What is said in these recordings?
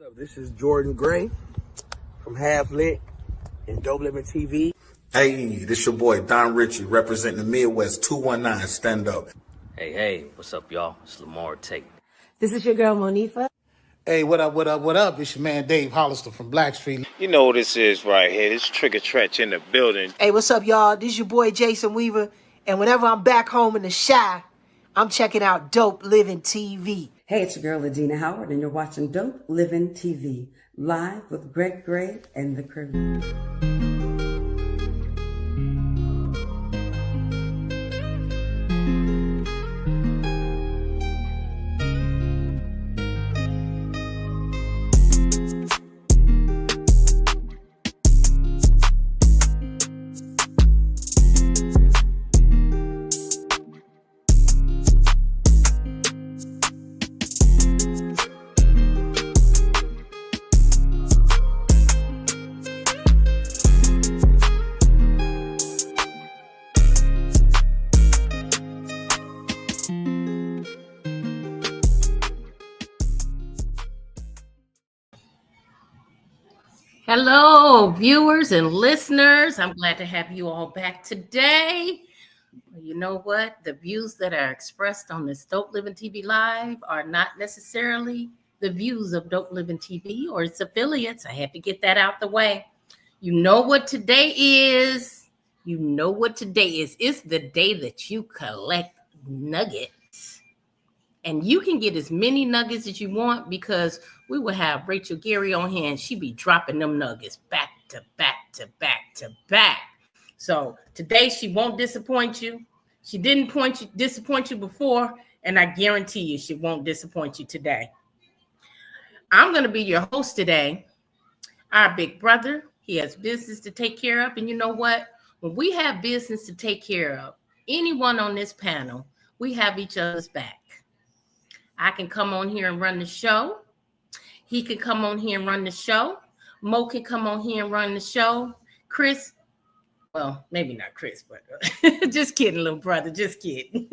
What's up? This is Jordan Gray from Half Lit and DopelivenTV. Hey, this your boy Don Ritchie representing the Midwest 219 Stand Up. Hey, what's up, y'all? It's Lamar Tate. This is your girl, Monifa. Hey, what up? It's your man, Dave Hollister from Blackstreet. You know what this is right here. This Trigger Tretch in the building. Hey, what's up, y'all? This is your boy, Jason Weaver. And whenever I'm back home in the Chi, I'm checking out Dope Living TV. Hey, it's your girl, Adina Howard, and you're watching Dope Living TV, live with Greg Gray and the crew. Hello, viewers and listeners. I'm glad to have you all back today. You know what? The views that are expressed on this Dope Living TV Live are not necessarily the views of Dope Living TV or its affiliates. I had to get that out the way. You know what today is. It's the day that you collect nuggets. And you can get as many nuggets as you want because we will have Rachel Gary on here and she be dropping them nuggets back to back to back to back. So today she won't disappoint you. She didn't disappoint you before, and I guarantee you she won't disappoint you today. I'm going to be your host today. Our big brother, he has business to take care of. And you know what? When we have business to take care of, anyone on this panel, we have each other's back. I can come on here and run the show. He can come on here and run the show. Mo can come on here and run the show. Chris, well, maybe not Chris, but just kidding, little brother, just kidding.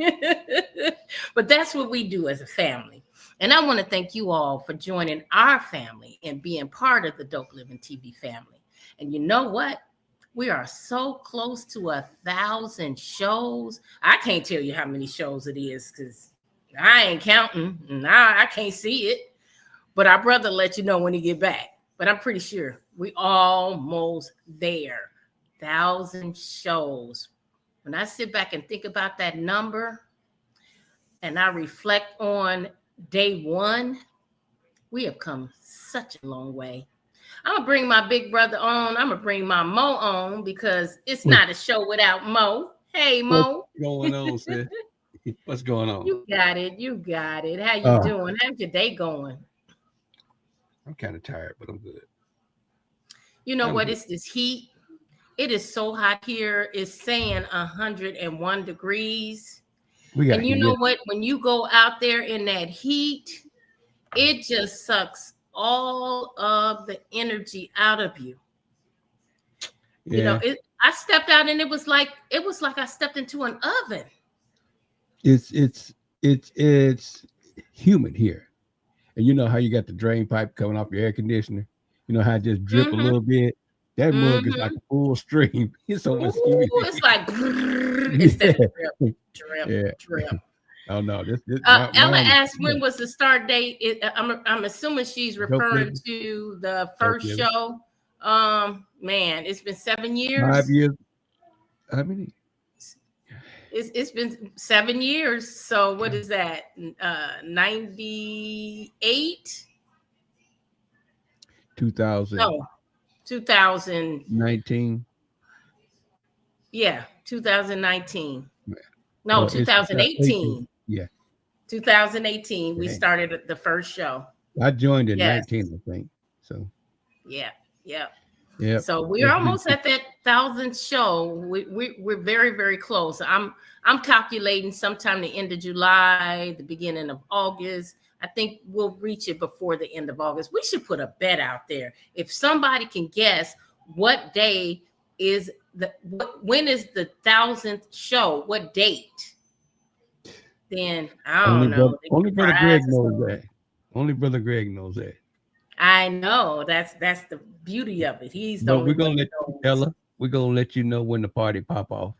But that's what we do as a family. And I want to thank you all for joining our family and being part of the Dope Living TV family. And you know what? We are so close to 1,000 shows. I can't tell you how many shows it is because I ain't counting. I can't see it. But our brother let you know when he get back. But I'm pretty sure we almost there. 1,000 shows. When I sit back and think about that number and I reflect on day one, we have come such a long way. I'm going to bring my big brother on. I'm going to bring my Mo on because it's not a show without Mo. Hey, Mo. What's going on, sis? What's going on? You got it. How you doing? How's your day going? I'm kind of tired, but I'm good. You know what? It's this heat. It is so hot here. It's saying 101 degrees. And you know what? When you go out there in that heat, it just sucks all of the energy out of you. Yeah. You know, I stepped out and it was like I stepped into an oven. It's humid here. And you know how you got the drain pipe coming off your air conditioner? You know how it just drip a little bit? That mug is like a full stream. It's so much humid. It's like instead of drip. Oh no. Ella asked when was the start date. I'm assuming she's referring to the first show. Man, it's been 7 years. 5 years. How many? It's been 7 years. So what is that? 98? 2000. No, 2019. Yeah, 2019. No, 2018. Yeah. 2018. We started the first show. I joined in 19, I think. So. Yeah. Yeah. So we're almost at that 1,000th show. We're very, very close. I'm calculating sometime the end of July, the beginning of August. I think we'll reach it before the end of August. We should put a bet out there. If somebody can guess what day is when is the 1,000th show, what date? Then I don't know. Only Brother Greg knows that. Only Brother Greg knows that. I know that's the beauty of it. He's the But only we're gonna one let that knows. Ella. We're gonna let you know when the party pop off.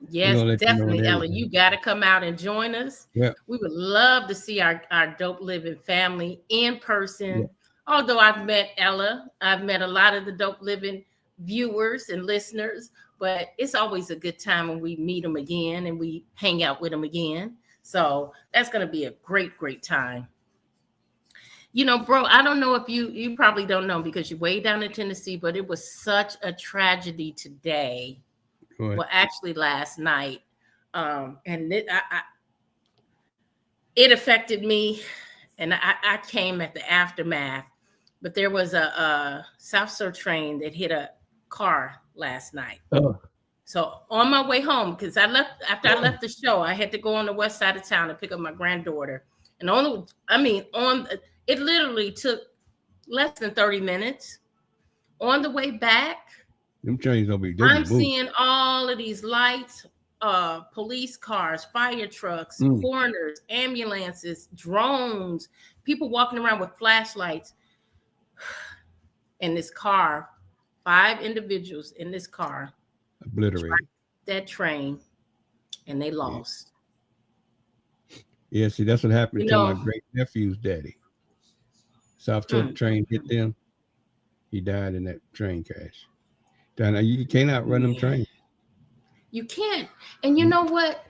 Yes, let you know definitely, when Ella. everything. You got to come out and join us. Yeah. We would love to see our Dope Living family in person. Yeah. Although I've met Ella, I've met a lot of the Dope Living viewers and listeners, but it's always a good time when we meet them again and we hang out with them again. So that's going to be a great, great time. You know, bro, I don't know if you probably don't know because you're way down in Tennessee, but it was such a tragedy today. Well, actually last night. And it affected me. And I came at the aftermath. But there was a South Shore train that hit a car last night. Oh. So on my way home, because I left the show, I had to go on the west side of town to pick up my granddaughter. And it literally took less than 30 minutes. On the way back, them trains don't be. I'm seeing all of these lights, police cars, fire trucks, coroners, ambulances, drones, people walking around with flashlights. And this car, 5 individuals in this car, obliterated that train, and they lost. Yeah, see, that's what happened to my great nephew's daddy. South Shore train hit them. He died in that train crash. Now you can't outrun them trains. You can't. And you know what?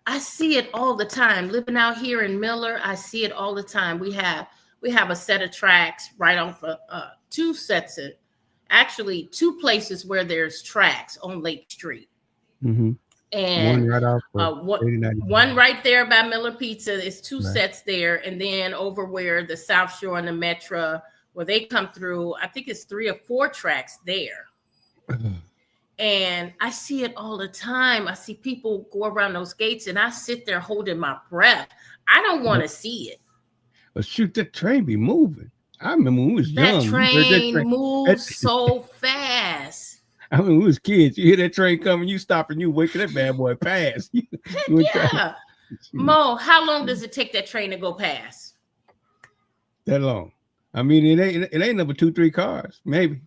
I see it all the time. Living out here in Miller, I see it all the time. We have a set of tracks right off of 2 places where there's tracks on Lake Street. Mm-hmm. And one right off one right there by Miller Pizza. It's 2 sets there. And then over where the South Shore and the Metro, where they come through, I think it's 3 or 4 tracks there. And I see it all the time. I see people go around those gates and I sit there holding my breath. I don't want to see it. But shoot, that train be moving. I remember when we was young. That train moves so fast. I mean, when we was kids, you hear that train coming, you stop and you wait for that bad boy pass. Yeah. Mo, how long does it take that train to go past? That long. I mean, it ain't number 2-3 cars, maybe.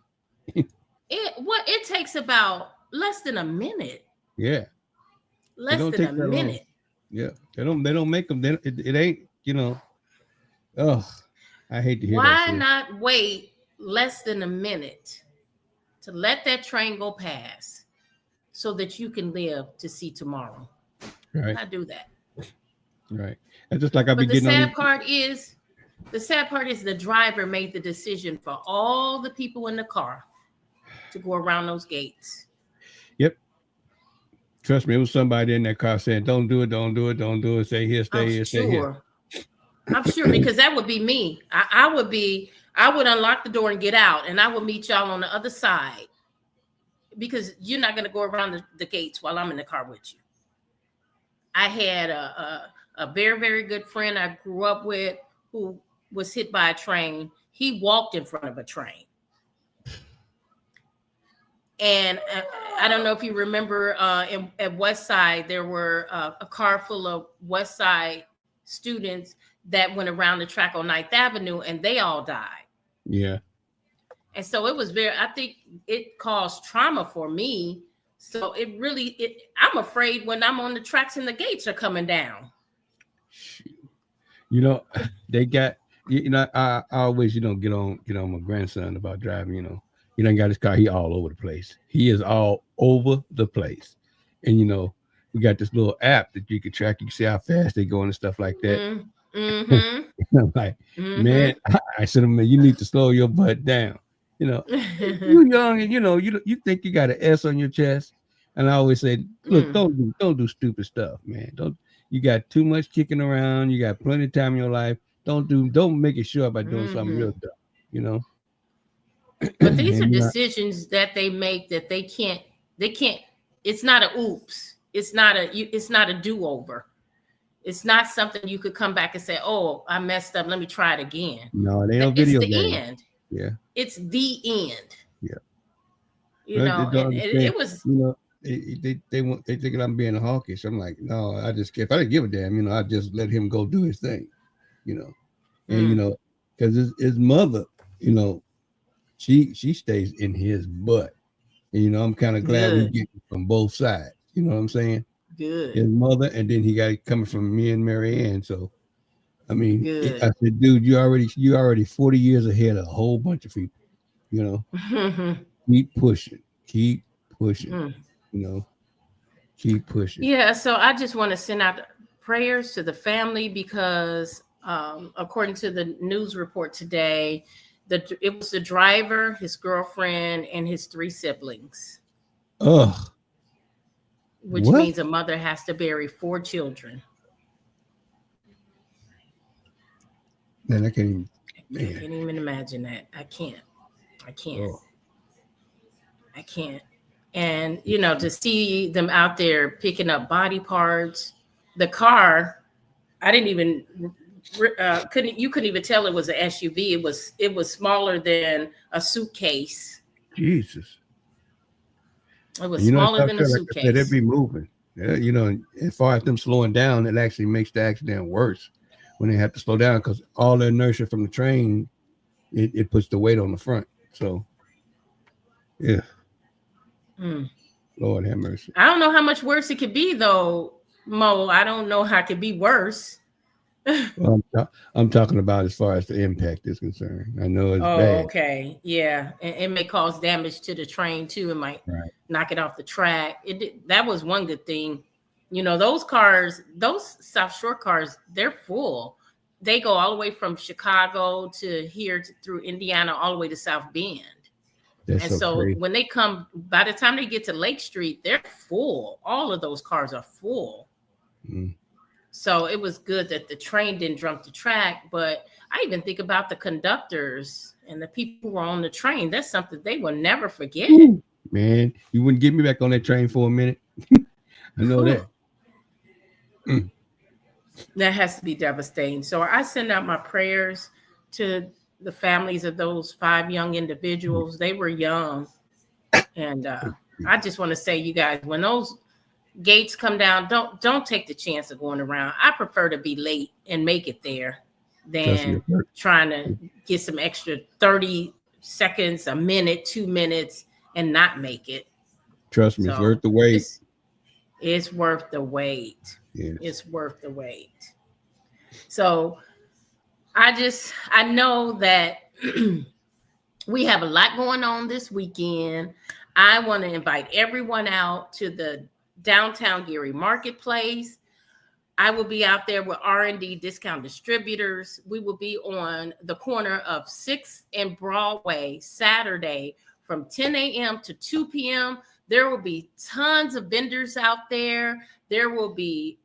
It takes about less than a minute. Yeah. Less than a minute. Long. Yeah. They don't make them. It ain't, Oh, I hate to hear that. Why not wait less than a minute to let that train go past so that you can live to see tomorrow? Right. I do that. Right. That's just like I be getting on. The sad part is the driver made the decision for all the people in the car to go around those gates. Yep. Trust me, it was somebody in that car saying, "Don't do it, don't do it, don't do it. Stay here, stay here, stay here." I'm sure, because that would be me. I would unlock the door and get out, and I would meet y'all on the other side, because you're not going to go around the gates while I'm in the car with you. I had a very, very good friend I grew up with who was hit by a train. He walked in front of a train. And I don't know if you remember at West Side, there were a car full of West Side students that went around the track on 9th Avenue, and they all died. Yeah. And so it was I think it caused trauma for me. So I'm afraid when I'm on the tracks and the gates are coming down. They got, I always, get on my grandson about driving, he done got his car, he all over the place. He is all over the place. And, we got this little app that you can track. You can see how fast they going and stuff like that. Mm-hmm. I'm like, man, I said, man, you need to slow your butt down. You young and you think you got an S on your chest. And I always say, look, don't do stupid stuff, man. You got too much kicking around. You got plenty of time in your life. Don't make it sure about doing something real dumb, But these are decisions that they make that they can't, it's not a oops. It's not a do-over. It's not something you could come back and say, oh, I messed up. Let me try it again. No, they don't video game. It's the end. Yeah. It's the end. Yeah. And it was. They think I'm being hawkish. I'm like, no, if I didn't give a damn, I'd just let him go do his thing, And, because his mother you know, she stays in his butt. And, you know, I'm kind of glad we get it from both sides. You know what I'm saying? Good. His mother, and then he got it coming from me and Mary Ann. So, I mean, Good. I said, dude, you already 40 years ahead of a whole bunch of people. You know, keep pushing, you know, keep pushing. Yeah. So I just want to send out prayers to the family because, according to the news report today, it was the driver, his girlfriend, and his 3 siblings. Ugh. Which means a mother has to bury 4 children. Man, I can't even imagine that. I can't. Oh. I can't. And, you know, to see them out there picking up body parts, the car, I didn't even, you couldn't even tell it was an SUV. It was smaller than a suitcase. Jesus. It was smaller than a suitcase. Like they'd be moving. Yeah, you know, as far as them slowing down, it actually makes the accident worse when they have to slow down because all the inertia from the train, it puts the weight on the front. So, yeah. Lord have mercy. I don't know how much worse it could be, though, Mo. I don't know how it could be worse. Well, I'm talking about as far as the impact is concerned. I know it's bad. Okay. Yeah. And it may cause damage to the train, too. It might knock it off the track. That was one good thing. You know, those cars, those South Shore cars, they're full. They go all the way from Chicago to here through Indiana, all the way to South Bend. That's so crazy. When they come, by the time they get to Lake Street, they're full. All of those cars are full. So it was good that the train didn't jump the track. But I even think about the conductors and the people who were on the train. That's something they will never forget. Ooh, man, you wouldn't get me back on that train for a minute. I know that. That has to be devastating. So I send out my prayers to the families of those 5 young individuals. They were young. And I just want to say, you guys, when those gates come down, don't take the chance of going around. I prefer to be late and make it there than trying to get some extra 30 seconds, a minute, 2 minutes, and not make it. Trust me, it's worth the wait. It's worth the wait. Yes. It's worth the wait. So I know that we have a lot going on this weekend. I want to invite everyone out to the downtown Gary Marketplace. I will be out there with R&D Discount Distributors. We will be on the corner of 6th and Broadway Saturday from 10 a.m. to 2 p.m. There will be tons of vendors out there. There will be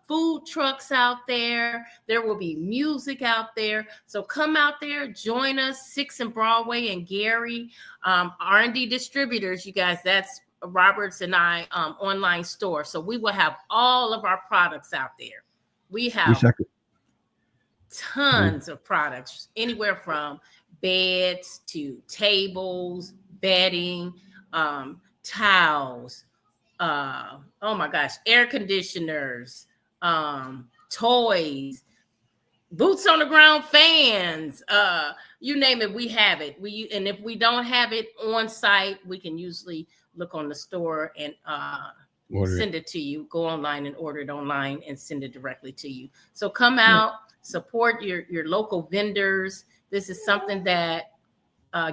food trucks out there. There will be music out there. So come out there, join us, 6th and Broadway and Gary. R&D Distributors, you guys, that's Roberts and I online store. So we will have all of our products out there. We have tons of products, anywhere from beds to tables, bedding, towels, oh my gosh, air conditioners, toys, boots on the ground fans, you name it, we have it. And if we don't have it on site, we can usually look on the store and send it to you. Go online and order it online and send it directly to you. So come out, support your local vendors. This is something that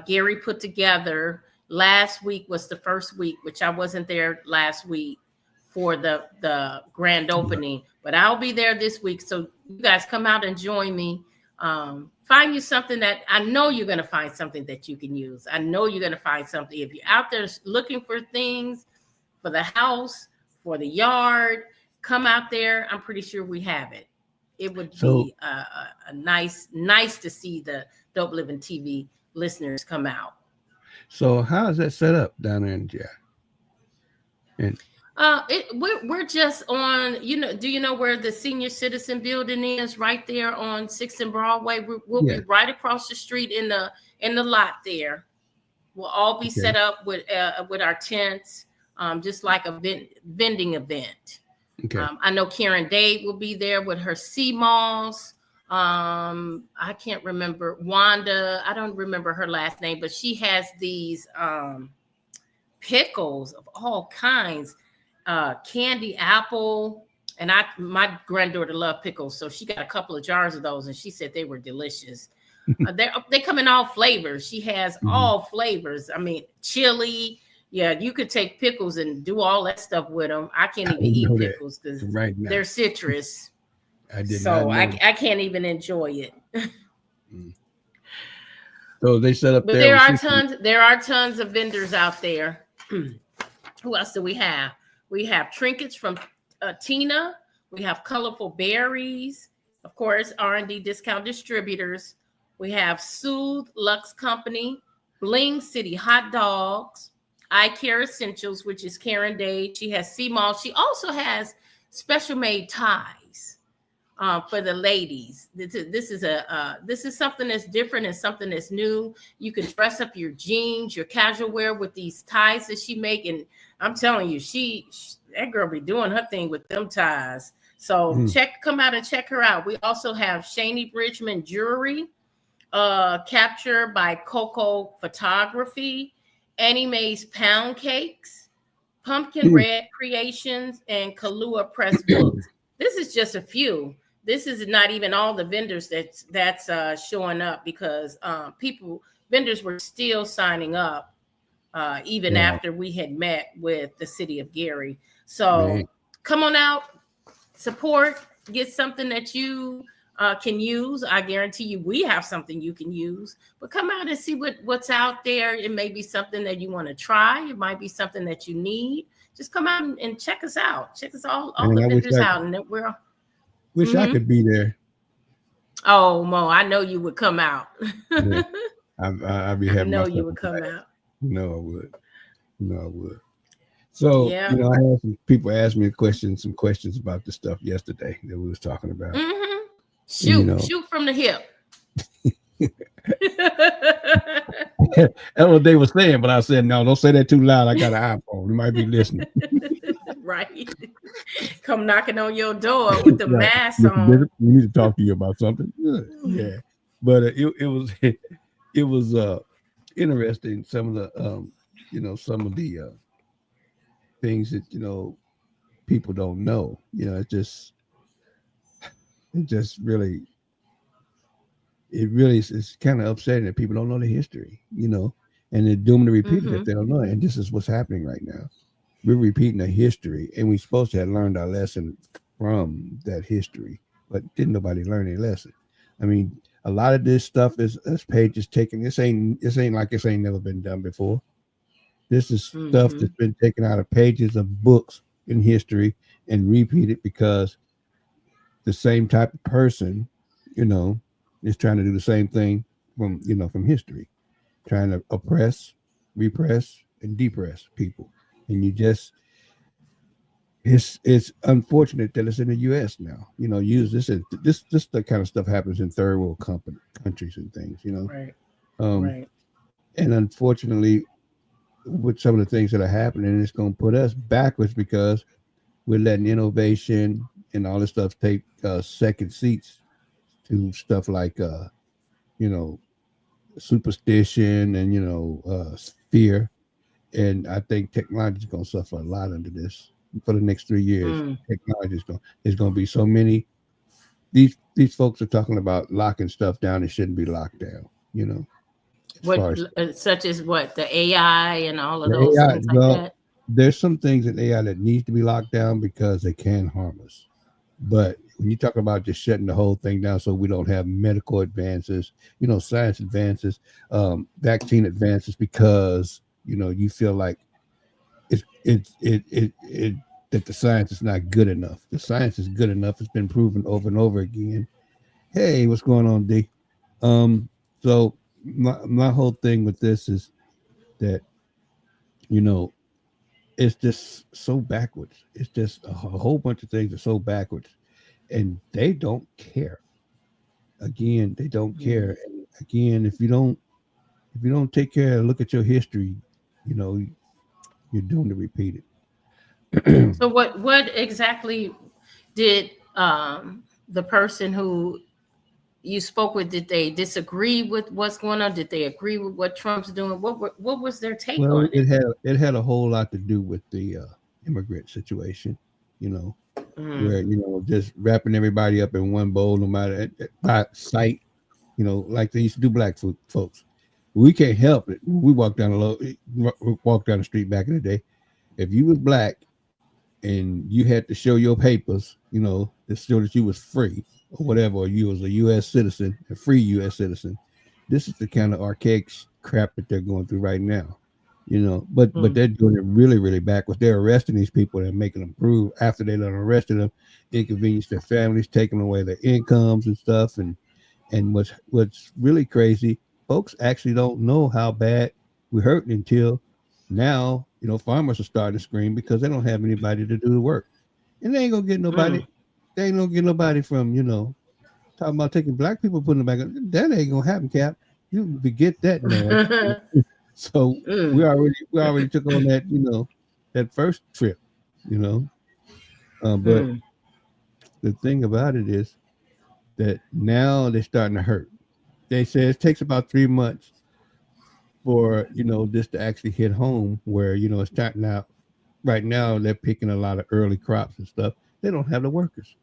Gary put together. Last week was the first week, which I wasn't there last week for the grand opening, but I'll be there this week. So you guys come out and join me. Find you something that I know you're going to find something that you can use. I know you're going to find something. If you're out there looking for things for the house, for the yard, come out there. I'm pretty sure we have it. It would be a nice to see the Dope Living TV listeners come out. So how is that set up down there in Jack? And we're just on, do you know where the senior citizen building is? Right there on 6th and Broadway. We'll be right across the street in the lot there. We'll all be set up with our tents, just like a vending event. Okay. I know Karen Dade will be there with her sea malls. I can't remember Wanda. I don't remember her last name, but she has these pickles of all kinds, candy apple. And my granddaughter loved pickles, so she got a couple of jars of those, and she said they were delicious. They come in all flavors. She has all flavors. I mean, chili. Yeah, you could take pickles and do all that stuff with them. I can't even eat pickles because they're citrus. I did So not know. I can't even enjoy it. So they set up But there. There are tons of vendors out there. Who else do we have? We have trinkets from Tina. We have colorful berries. Of course, R&D discount distributors. We have Soothe Lux Company, Bling City Hot Dogs, Eye Care Essentials, which is Karen Day. She has C-Mall. She also has special made ties for the ladies. This is something that's different and something that's new. You can dress up your jeans, your casual wear with these ties that she make, and I'm telling you, that girl be doing her thing with them ties. So come out and check her out. We also have Shani Bridgman Jewelry, captured by Coco Photography, Annie Mae's Pound Cakes, Pumpkin Red Creations, and Kahlua Press Books. This is just a few. This is not even all the vendors that's showing up, because vendors were still signing up even after we had met with the city of Gary. So come on out, support, get something that you can use. I guarantee you we have something you can use. But come out and see what's out there. It may be something that you want to try. It might be something that you need. Just come out and check us out. Check us all the vendors out. And we're wish I could be there. Oh, Mo, I know you would come out. Yeah. I'd be having. I know you would come out. No, I would. So, I had some people ask me some questions about the stuff yesterday that we was talking about. Shoot from the hip. That's what they were saying, but I said, no, don't say that too loud. I got an iPhone. You might be listening. Right. Come knocking on your door with the mask on. We need to talk to you about something. Yeah. But it was interesting. Some of the things that, people don't know, it just really is kind of upsetting that people don't know the history, and they're doomed to repeat it if they don't know it. And this is what's happening right now. We're repeating a history, and we're supposed to have learned our lesson from that history, but didn't nobody learn any lesson. I mean, a lot of this stuff is pages taken. This ain't like this ain't never been done before. This is stuff that's been taken out of pages of books in history and repeated because the same type of person, is trying to do the same thing from history, trying to oppress, repress, and depress people. And it's unfortunate that it's in the U.S. now. Use this the kind of stuff happens in third world countries and things. Right. Right. And unfortunately, with some of the things that are happening, it's going to put us backwards because we're letting innovation and all this stuff take second seats to stuff like superstition and fear. And I think technology is going to suffer a lot under this for the next 3 years. Technology there's going to be so many. These folks are talking about locking stuff down. It shouldn't be locked down. Such as what, the AI and all of those AI, things like that. There's some things in AI that needs to be locked down because they can harm us. But when you talk about just shutting the whole thing down so we don't have medical advances, science advances, vaccine advances, because you feel like that the science is not good enough. The science is good enough. It's been proven over and over again. Hey, what's going on, D? So my whole thing with this is that it's just so backwards. It's just a whole bunch of things are so backwards, and they don't care. Again, they don't care. And again, if you don't take care of look at your history, you're doomed to repeat it. So what exactly did the person who you spoke with, did they disagree with what's going on? Did they agree with what Trump's doing? What was their take on it? It had a whole lot to do with the immigrant situation, where just wrapping everybody up in one bowl, no matter by sight, like they used to do black folks. We can't help it. We walk down the street back in the day. If you was black and you had to show your papers, to show that you was free or whatever, or you was a U.S. citizen, a free U.S. citizen, this is the kind of archaic crap that they're going through right now, but they're doing it really, really backwards. They're arresting these people and making them prove after they done arrested them, inconvenience their families, taking away their incomes and stuff. And what's really crazy, folks actually don't know how bad we're hurting until now. Farmers are starting to scream because they don't have anybody to do the work, and they ain't gonna get nobody. They ain't gonna get nobody from talking about taking black people, putting them back. That ain't gonna happen, Cap. You forget that, man. So we already took on that that first trip, but the thing about it is that now they're starting to hurt. They say it takes about 3 months for this to actually hit home, where it's starting out. Right now they're picking a lot of early crops and stuff. They don't have the workers.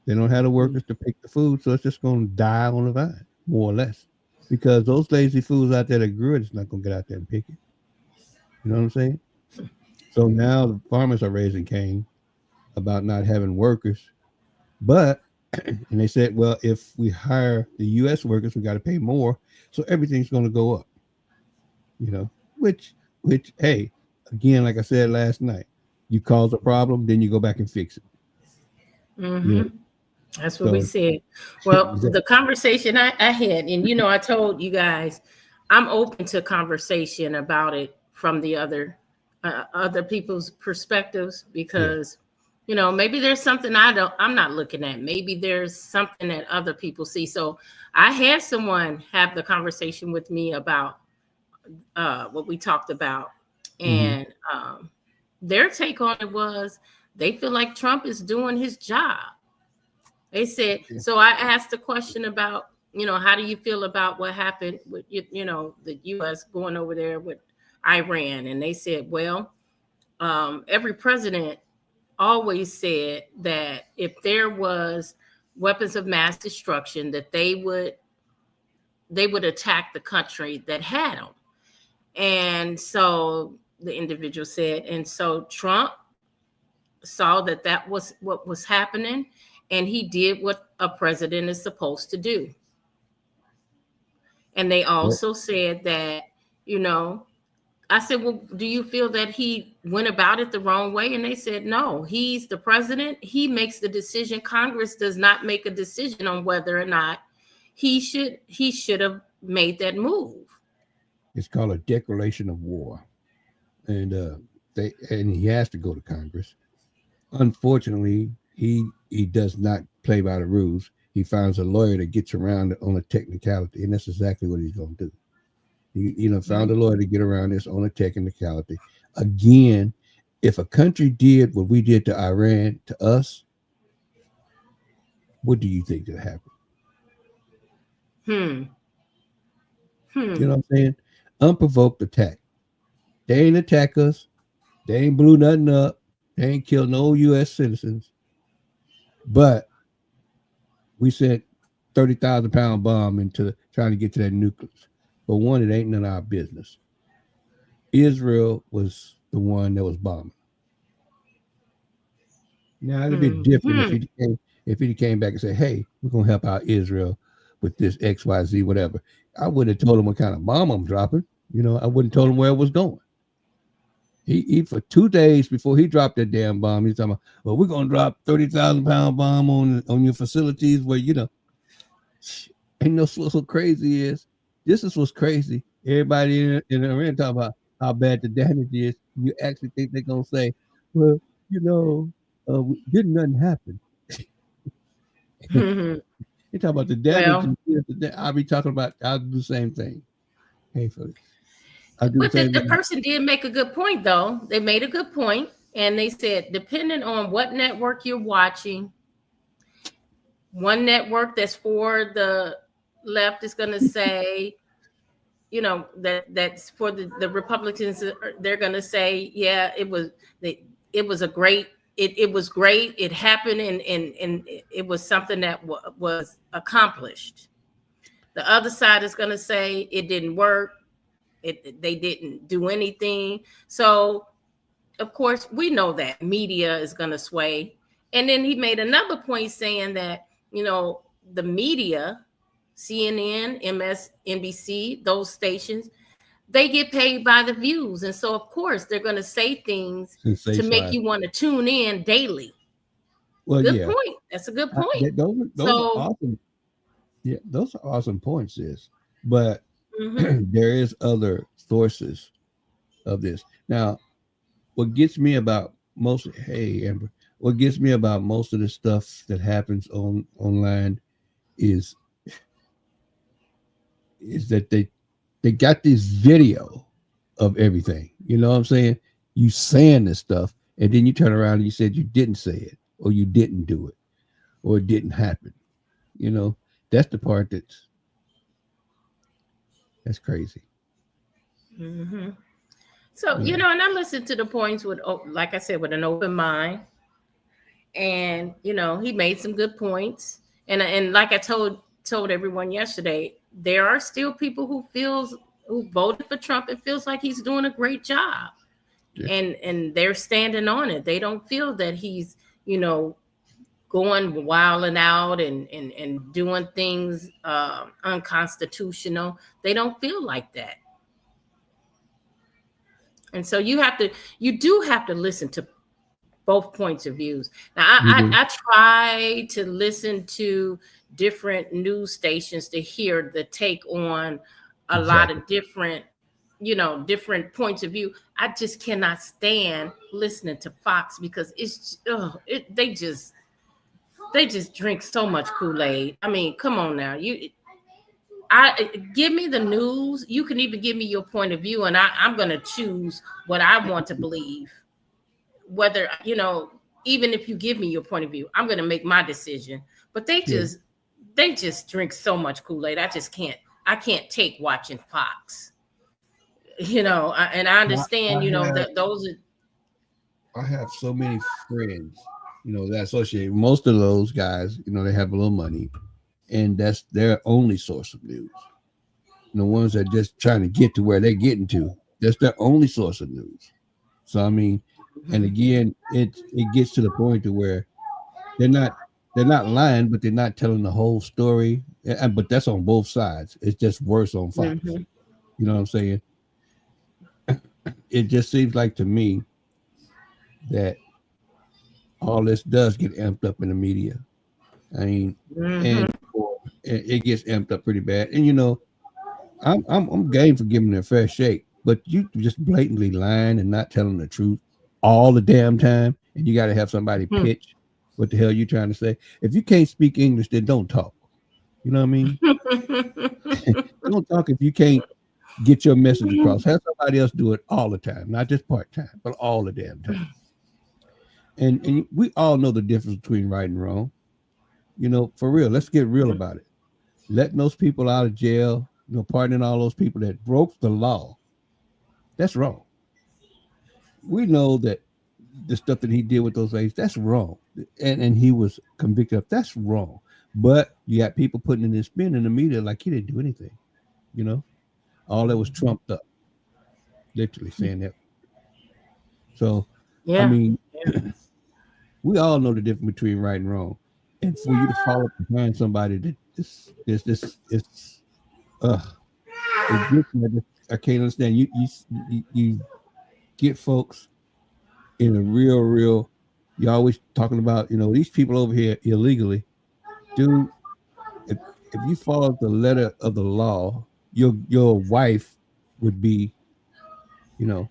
They don't have the workers to pick the food, so it's just going to die on the vine, more or less, because those lazy fools out there that grew it is not going to get out there and pick it. You know what I'm saying? So now the farmers are raising Cain about not having workers, but and they said, well, if we hire the U.S. workers, we got to pay more, so everything's going to go up. Which, hey, again, like I said last night, you cause a problem, then you go back and fix it. That's what we said. Well, the conversation I had, and I told you guys, I'm open to conversation about it from the other people's perspectives, because maybe there's something I'm not looking at. Maybe there's something that other people see. So I had someone have the conversation with me about what we talked about, and their take on it was they feel like Trump is doing his job. They said, so I asked a question about, how do you feel about what happened with, the U.S. going over there with Iran? And they said, well, every president always said that if there was weapons of mass destruction, that they would attack the country that had them. And so the individual said, and so Trump saw that was what was happening, and he did what a president is supposed to do. And they also said that, I said, well, do you feel that he went about it the wrong way? And they said, no, he's the president. He makes the decision. Congress does not make a decision on whether or not he should have made that move. It's called a declaration of war. And he has to go to Congress. Unfortunately, he does not play by the rules. He finds a lawyer that gets around it on a technicality, and that's exactly what he's going to do. He found a lawyer to get around this on a technicality. Again, if a country did what we did to Iran to us, what do you think would happen? You know what I'm saying? Unprovoked attack. They ain't attack us. They ain't blew nothing up. They ain't killed no U.S. citizens. But we sent 30,000-pound bomb into trying to get to that nucleus. But one, it ain't none of our business. Israel was the one that was bombing. Now it'd be different if he came back and said, "Hey, we're gonna help out Israel with this XYZ, whatever." I wouldn't have told him what kind of bomb I'm dropping. I wouldn't have told him where it was going. He for 2 days before he dropped that damn bomb, he's talking about, well, we're gonna drop 30,000-pound bomb on your facilities where ain't no so crazy is. This is what's crazy. Everybody in Iran talking about how bad the damage is. You actually think they're gonna say, well, didn't nothing happen. They talk about the damage. I'll be talking about. I'll do the same thing. Hey, folks. But the person did make a good point, though. They made a good point, and they said, depending on what network you're watching, one network that's for the left is going to say, you know, that's for the Republicans. They're going to say, yeah, it was a great. It was great. It happened, and it was something that was accomplished. The other side is going to say it didn't work. They didn't do anything. So, of course, we know that media is going to sway. And then he made another point saying that, you know, the media, CNN, MSNBC, those stations, they get paid by the views. And so, of course, they're going to say things to make you want to tune in daily. Well, good point. That's a good point. Those are awesome. Yeah, those are awesome points, sis. But there is other sources of this. Now, what gets me about most of the stuff that happens online is that they got this video of everything. You know what I'm saying? You saying this stuff, and then you turn around and you said you didn't say it, or you didn't do it, or it didn't happen. You know, that's the part that's crazy. So, you know, and I listened to the points with, like I said, with an open mind. And, you know, he made some good points. And like I told everyone yesterday, there are still people who voted for Trump and feels like he's doing a great job. Yeah. And they're standing on it. They don't feel that he's, you know, going wilding out and doing things unconstitutional. They don't feel like that. And so you do have to listen to both points of views. Now, I try to listen to different news stations to hear the take on a lot of different, you know, different points of view. I just cannot stand listening to Fox because they just drink so much Kool-Aid. I mean, come on now. Give me the news. You can even give me your point of view, and I'm going to choose what I want to believe. Whether, you know, even if you give me your point of view, I'm going to make my decision. But they just drink so much Kool-Aid. I can't take watching Fox. You know, and I understand, I have so many friends, you know, that associate. Most of those guys, you know, they have a little money, and that's their only source of news. The ones that are just trying to get to where they're getting to, that's their only source of news. So, I mean, and again, it gets to the point to where they're not lying, but they're not telling the whole story. But that's on both sides. It's just worse on Fox. You know what I'm saying? It just seems like to me that all this does get amped up in the media. I mean, and it gets amped up pretty bad. And you know, I'm game for giving it a fair shake, but you just blatantly lying and not telling the truth all the damn time, and you got to have somebody pitch what the hell you trying to say. If you can't speak English, then don't talk. You know what I mean? Don't talk if you can't get your message across. Have somebody else do it all the time, not just part-time, but all the damn time. And we all know the difference between right and wrong. You know, for real, let's get real about it. Letting those people out of jail, you know, pardoning all those people that broke the law, that's wrong. We know that the stuff that he did with those ladies, that's wrong. And he was convicted of, that's wrong. But you got people putting in this spin in the media like he didn't do anything. You know, all that was trumped up, literally saying that. So, I mean, we all know the difference between right and wrong. And for you to follow up behind somebody that I can't understand. You get folks in a real, you're always talking about, you know, these people over here illegally. Dude, if you follow the letter of the law, your wife would be, you know,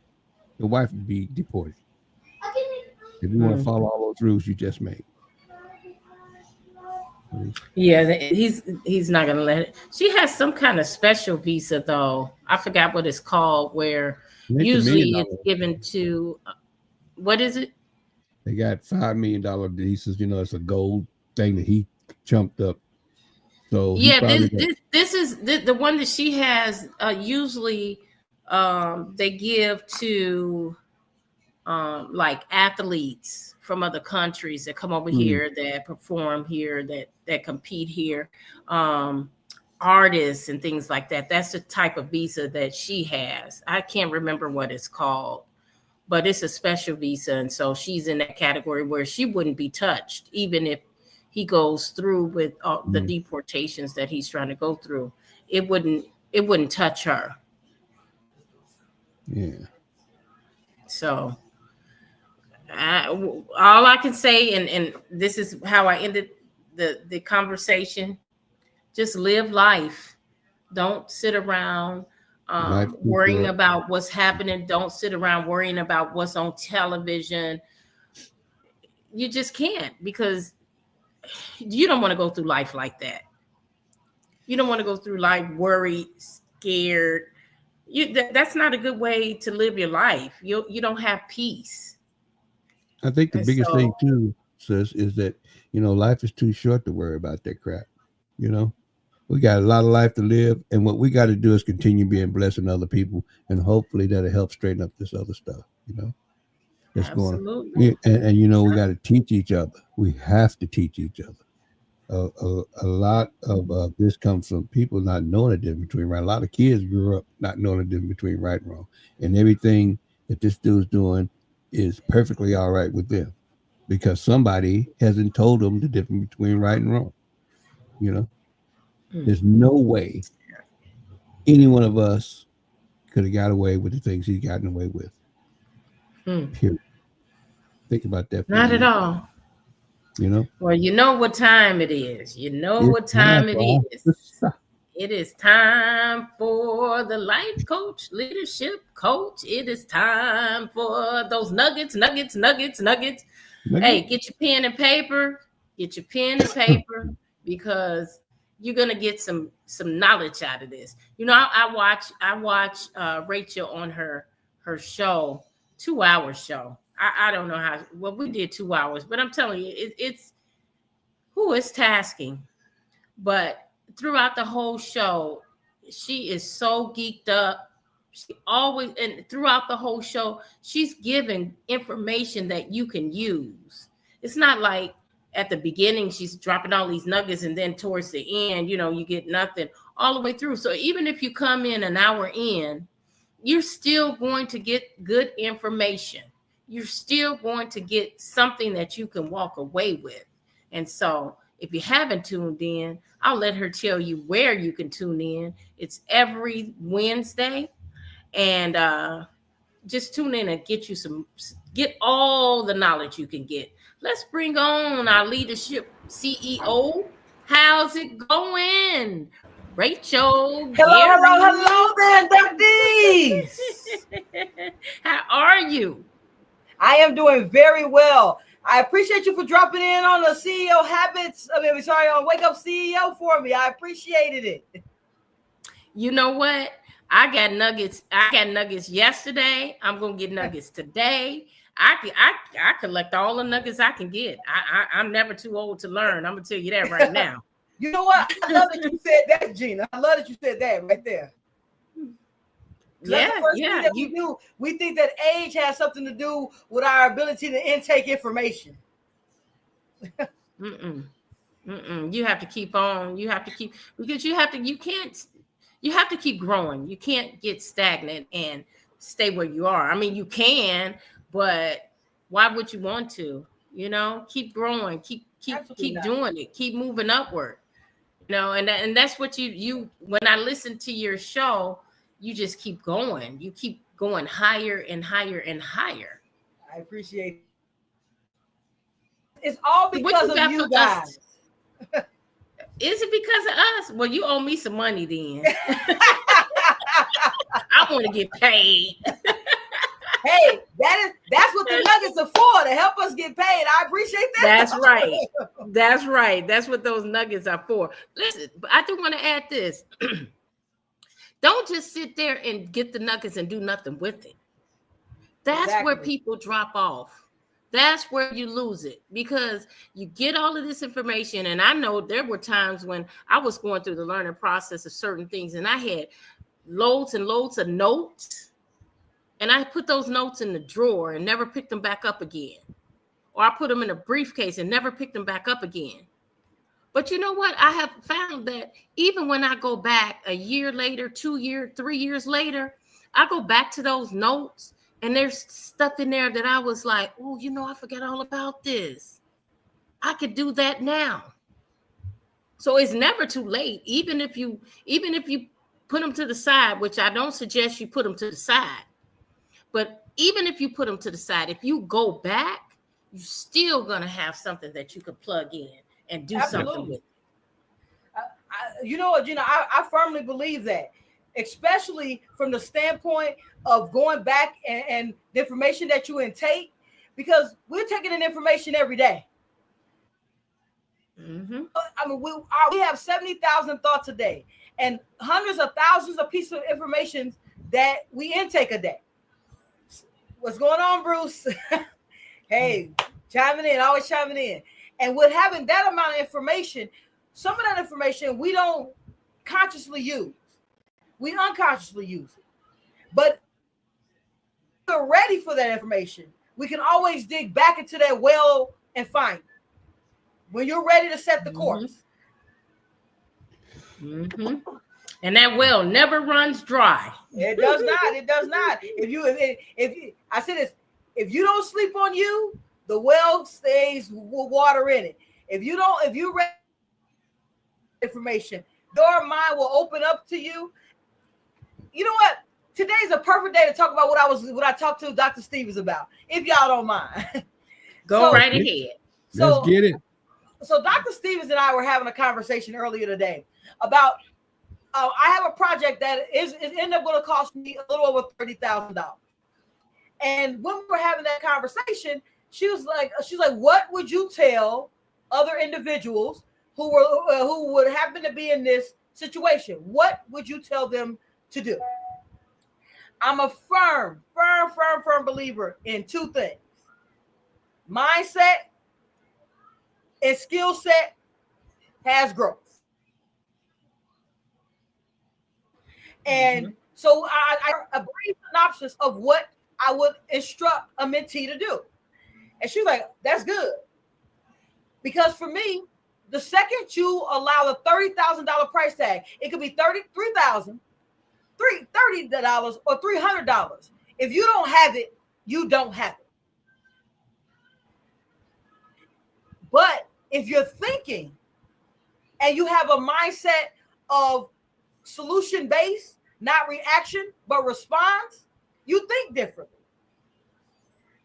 your wife would be deported. If you want to follow all those rules you just made. Yeah, he's not gonna let it. She has some kind of special visa though. I forgot what it's called, where usually it's given to what is it? They got $5 million visas. You know, it's a gold thing that he chumped up. So he Yeah, probably this is the one that she has. Usually, they give to like athletes from other countries that come over here, that perform here, that compete here, artists and things like that. That's the type of visa that she has. I can't remember what it's called, but it's a special visa, and so she's in that category where she wouldn't be touched, even if he goes through with the deportations that he's trying to go through. It wouldn't touch her. Yeah. So all I can say, and this is how I ended the conversation: just live life. Don't sit around worrying about what's happening. Don't sit around worrying about what's on television. You just can't, because you don't want to go through life like that. You don't want to go through life worried, scared. That's not a good way to live your life. You don't have peace. I think the biggest thing too, sis, is that, life is too short to worry about that crap. We got a lot of life to live, and what we got to do is continue being blessing other people, and hopefully that'll help straighten up this other stuff. That's Absolutely. going on. And we got to teach each other. We have to teach each other. A lot of this comes from people not knowing the difference between right. A lot of kids grew up not knowing the difference between right and wrong, and everything that this dude's doing is perfectly all right with them, because somebody hasn't told them the difference between right and wrong. There's no way any one of us could have got away with the things he's gotten away with. Period. Think about that. Not at all. Well, you know what time it is. What time it is. It is time for the life coach, leadership coach. It is time for those nuggets. Hey, get your pen and paper. Because you're gonna get some knowledge out of this. I watch Rachel on her show, 2-hour show. I don't know how. Well, we did 2 hours, but I'm telling you, it's tasking. But throughout the whole show, she is so geeked up. She always, and throughout the whole show, she's giving information that you can use. It's not like at the beginning she's dropping all these nuggets, and then towards the end, you get nothing all the way through. So even if you come in an hour in, you're still going to get good information. You're still going to get something that you can walk away with. And so if you haven't tuned in, I'll let her tell you where you can tune in. It's every Wednesday. And just tune in and get all the knowledge you can get. Let's bring on our leadership CEO. How's it going? Rachel Gary. Hello there, Duckies. How are you? I am doing very well. I appreciate you for dropping in on the CEO habits. On Wake Up CEO for me. I appreciated it. You know what? I got nuggets yesterday. I'm gonna get nuggets today. I collect all the nuggets I can get. I'm never too old to learn. I'm gonna tell you that right now. You know what? I love that you said that, Gina. I love that you said that right there. Yeah. We think that age has something to do with our ability to intake information. You have to keep on. You have to keep, because you have to keep growing. You can't get stagnant and stay where you are. I mean, you can, but why would you want to? Keep growing, keep doing it, keep moving upward. And that's what you when I listen to your show, you just keep going. You keep going higher and higher and higher. I appreciate it. It's all because of you guys. Is it because of us? Well, you owe me some money then. I want to get paid. Hey, that's what the nuggets are for, to help us get paid. I appreciate that. That's right. That's what those nuggets are for. Listen, but I do want to add this. Don't just sit there and get the nuggets and do nothing with it. That's where people drop off. That's where you lose it, because you get all of this information. And I know there were times when I was going through the learning process of certain things, and I had loads and loads of notes, and I put those notes in the drawer and never picked them back up again. Or I put them in a briefcase and never picked them back up again. But you know what? I have found that even when I go back a year later, 2 years, 3 years later, I go back to those notes, and there's stuff in there that I was like, oh, you know, I forgot all about this. I could do that now. So it's never too late. Even if you put them to the side, which I don't suggest you put them to the side. But even if you put them to the side, if you go back, you're still going to have something that you can plug in and do something with. You know what, Gina, I firmly believe that, especially from the standpoint of going back and the information that you intake, because we're taking in information every day. Mm-hmm. I mean, we have 70,000 thoughts a day and hundreds of thousands of pieces of information that we intake a day. What's going on, Bruce? Hey, chiming in, always chiming in. And with having that amount of information, some of that information we don't consciously use. We unconsciously use it. But if we're ready for that information, we can always dig back into that well and find it when you're ready to set the course. Mm-hmm. And that well never runs dry. It does not. It does not. If I said this, if you don't sleep on you, the well stays with water in it. If you read information, your mind will open up to you. You know what? Today's a perfect day to talk about what I talked to Dr. Stevens about, if y'all don't mind. Go right ahead. Let's get it. So Dr. Stevens and I were having a conversation earlier today about I have a project that is ended up going to cost me a little over $30,000. And when we were having that conversation, she's like, what would you tell other individuals who would happen to be in this situation? What would you tell them to do? I'm a firm believer in two things: mindset and skill set has growth. And so a brief synopsis of what I would instruct a mentee to do. And she was like, that's good. Because for me, the second you allow the $30,000 price tag, it could be $33,000, $30 or $300. If you don't have it, you don't have it. But if you're thinking and you have a mindset of solution-based, not reaction, but response, you think differently.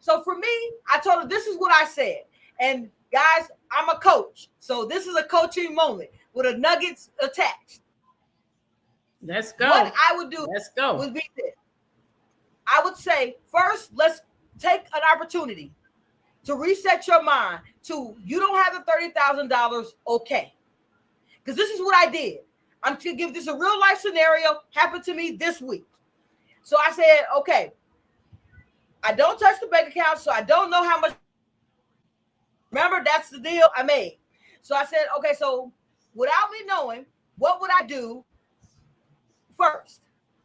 So for me, I told her this is what I said. And guys, I'm a coach. So this is a coaching moment with a nuggets attached. Let's go. What I would do would be this. I would say, first, let's take an opportunity to reset your mind to you don't have the $30,000, okay. Because this is what I did. I'm going to give this a real life scenario happened to me this week. So I said, okay, I don't touch the bank account, so I don't know how much. Remember, that's the deal I made. So I said, okay, so without me knowing, what would I do first?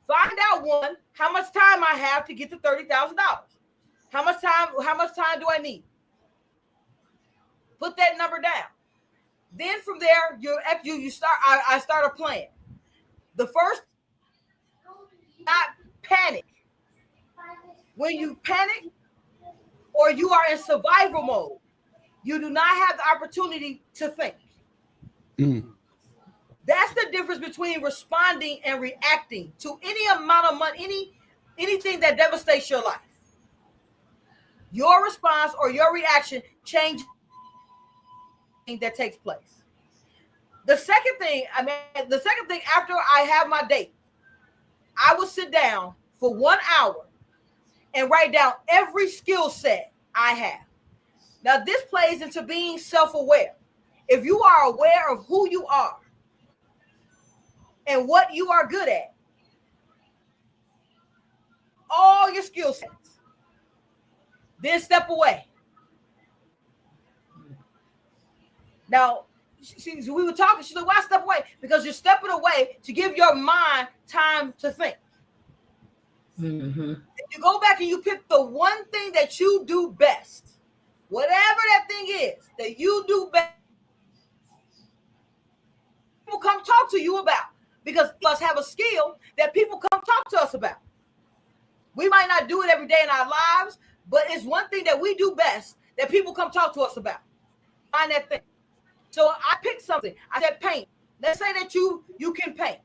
Find out, one, how much time I have to get to $30,000. How much time do I need? Put that number down. Then from there, I start a plan. The first, not panic. When you panic or you are in survival mode, you do not have the opportunity to think. That's the difference between responding and reacting to any amount of money, anything that devastates your life. Your response or your reaction changes that takes place. The second thing after I have my date, I will sit down for 1 hour and write down every skill set I have. Now, this plays into being self-aware. If you are aware of who you are and what you are good at, all your skill sets, then step away. Now, see, so we were talking. She's like, "Why step away?" Because you're stepping away to give your mind time to think. Mm-hmm. If you go back and you pick the one thing that you do best, whatever that thing is that you do best, people come talk to you about, because us have a skill that people come talk to us about. We might not do it every day in our lives, but it's one thing that we do best that people come talk to us about. Find that thing. So I picked something. I said paint. Let's say that you can paint,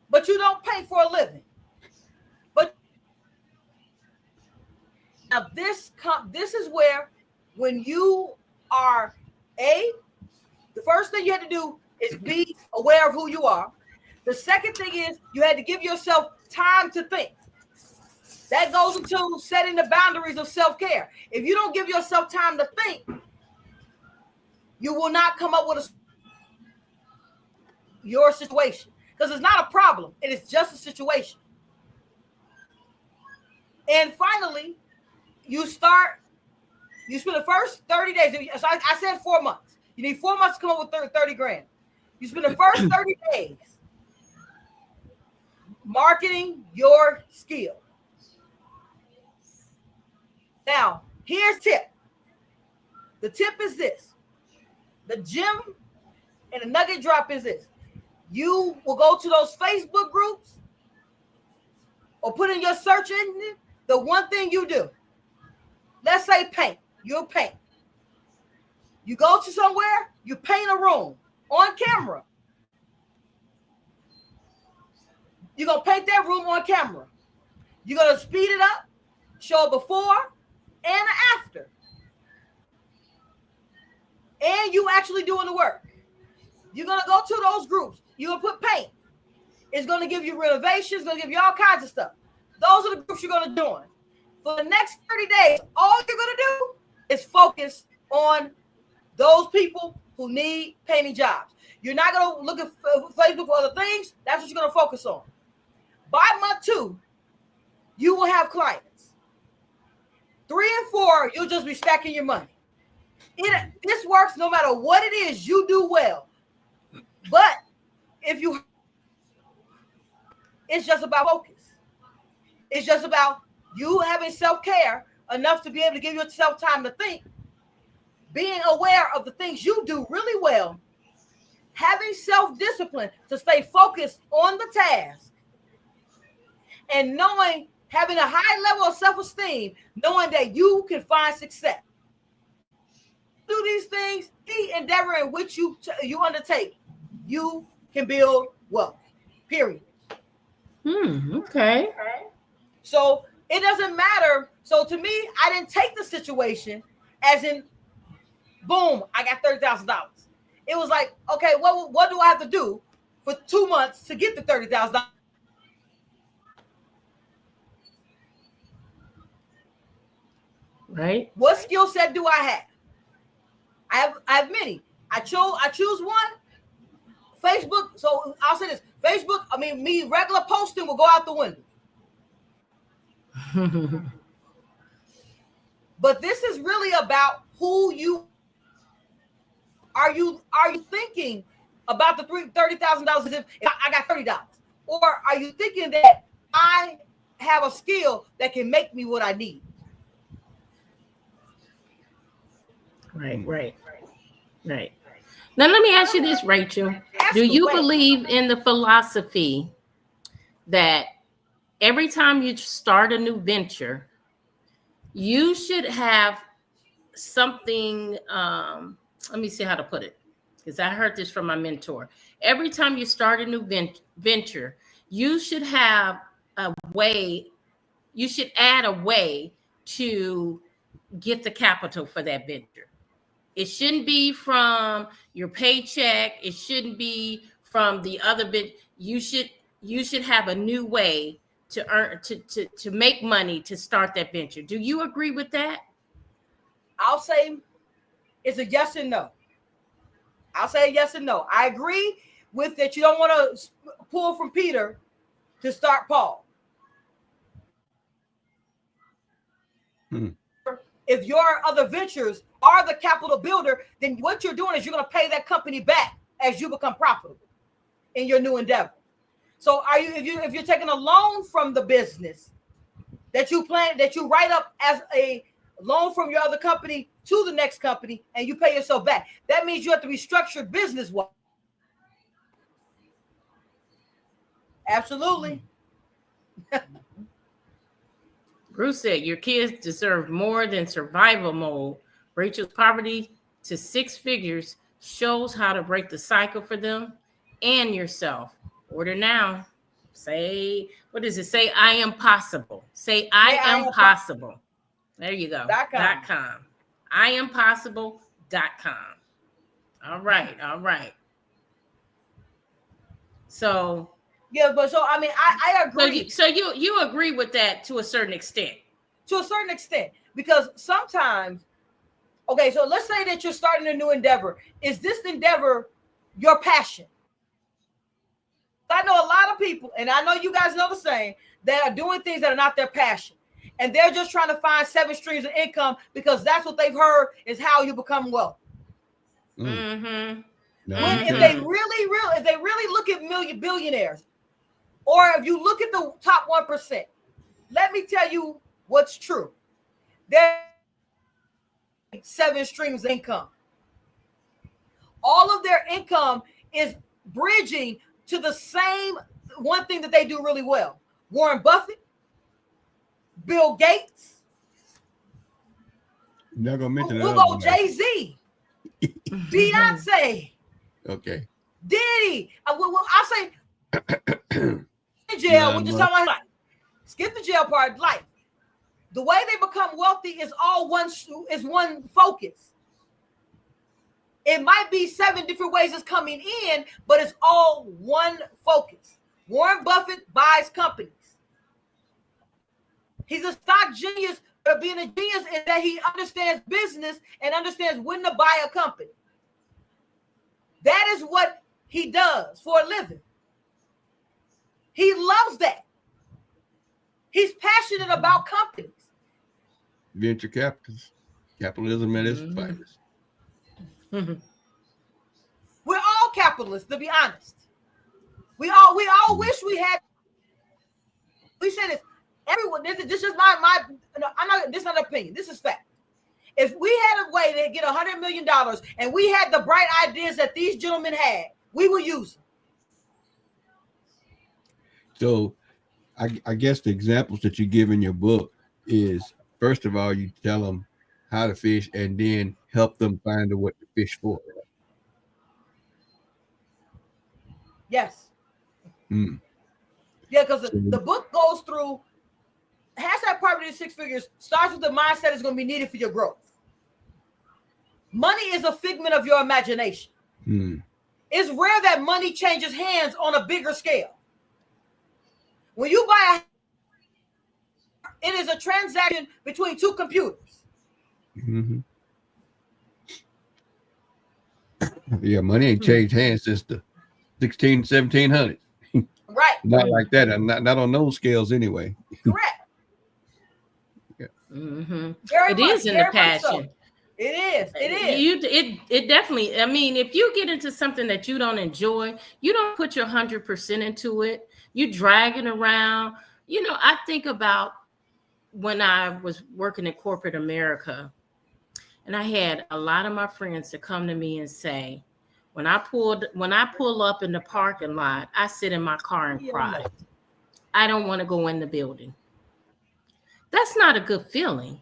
but you don't paint for a living. But now this is where, when you are the first thing you had to do is be aware of who you are. The second thing is you had to give yourself time to think. That goes into setting the boundaries of self-care. If you don't give yourself time to think, you will not come up with your situation, because it's not a problem. It is just a situation. And finally, you spend the first 30 days. So I said 4 months. You need 4 months to come up with 30 grand. You spend the first 30 days marketing your skill. Now, here's tip. The tip is this. The gem and the nugget drop is this. You will go to those Facebook groups or put in your search engine the one thing you do. Let's say paint. You'll paint. You go to somewhere, you paint a room on camera. You're going to paint that room on camera. You're going to speed it up, show a before and an after. And you actually doing the work. You're going to go to those groups. You're going to put paint. It's going to give you renovations. It's going to give you all kinds of stuff. Those are the groups you're going to join. For the next 30 days, all you're going to do is focus on those people who need painting jobs. You're not going to look at Facebook for other things. That's what you're going to focus on. By month 2, you will have clients. 3 and 4, you'll just be stacking your money. This works no matter what it is you do well. But it's just about focus. It's just about you having self-care enough to be able to give yourself time to think, being aware of the things you do really well, having self-discipline to stay focused on the task, and having a high level of self-esteem, knowing that you can find success. Do these things, the endeavor in which you undertake, you can build wealth. Period. Okay. So it doesn't matter. So to me, I didn't take the situation as in, boom, I got $30,000. It was like, okay, what do I have to do for 2 months to get the $30,000? Right. What skill set do I have? I have many. I choose one. Facebook. So I'll say this. Facebook. Regular posting will go out the window. But this is really about who you are. You thinking about the $30,000 as if I got $30, or are you thinking that I have a skill that can make me what I need? Right. Now, let me ask you this, Rachel. Do you believe in the philosophy that every time you start a new venture, you should have something, let me see how to put it, because I heard this from my mentor. Every time you start a new venture, you should have a way, you should add a way to get the capital for that venture. It shouldn't be from your paycheck. It shouldn't be from the other bit. You should have a new way to earn, to make money to start that venture. Do you agree with that? I'll say it's a yes and no. I'll say yes and no. I agree with that. You don't want to pull from Peter to start Paul. If your other ventures are the capital builder, then what you're doing is you're going to pay that company back as you become profitable in your new endeavor. So if you're taking a loan from the business that you write up as a loan from your other company to the next company and you pay yourself back, that means you have to restructure business wise. Absolutely. Bruce said, your kids deserve more than survival mode. Rachel's poverty to 6 figures shows how to break the cycle for them and yourself. Order now. Say, what does it say? I am possible. Say, I am possible. There you go. .com. IamPossible.com. All right. All right. So, yeah, but so I mean, I agree. So you agree with that to a certain extent. To a certain extent, because sometimes, okay, so let's say that you're starting a new endeavor. Is this endeavor your passion? I know a lot of people, and I know you guys know the same, that are doing things that are not their passion. And they're just trying to find 7 streams of income because that's what they've heard is how you become wealthy. Mm-hmm. When if they really look at billionaires, or if you look at the top 1%, let me tell you what's true. There's 7 streams of income. All of their income is bridging to the same one thing that they do really well. Warren Buffett, Bill Gates. Not gonna mention we'll go Jay-Z, Beyonce. Okay. Diddy. I'll say in jail. We're just talking about life. Skip the jail part. Life. The way they become wealthy is one focus. It might be 7 different ways it's coming in, but it's all one focus. Warren Buffett buys companies. He's a stock genius, but being a genius is that he understands business and understands when to buy a company. That is what he does for a living. He loves that. He's passionate about companies. Venture capitalism at its finest. Mm-hmm. We're all capitalists, to be honest. We all wish we had. We said this. Everyone. This is just my. No, I'm not. This is not an opinion. This is fact. If we had a way to get $100 million and we had the bright ideas that these gentlemen had, we will use them. So, I guess the examples that you give in your book is, first of all, you tell them how to fish and then help them find what to fish for. Yes. Mm. Yeah, because the book goes through, hashtag poverty to 6 figures starts with the mindset that's going to be needed for your growth. Money is a figment of your imagination. Mm. It's rare that money changes hands on a bigger scale. When you buy it is a transaction between 2 computers. Mm-hmm. Yeah, money ain't changed hands since the 1700s. Right. Not like that. Not on those scales anyway. Correct. Yeah. Mm-hmm. It is in the passion. So. It is. It definitely. I mean, if you get into something that you don't enjoy, you don't put your 100% into it. You drag it around. You know, I think about when I was working in corporate America, and I had a lot of my friends to come to me and say, when I pull up in the parking lot, I sit in my car and cry. I don't want to go in the building. That's not a good feeling.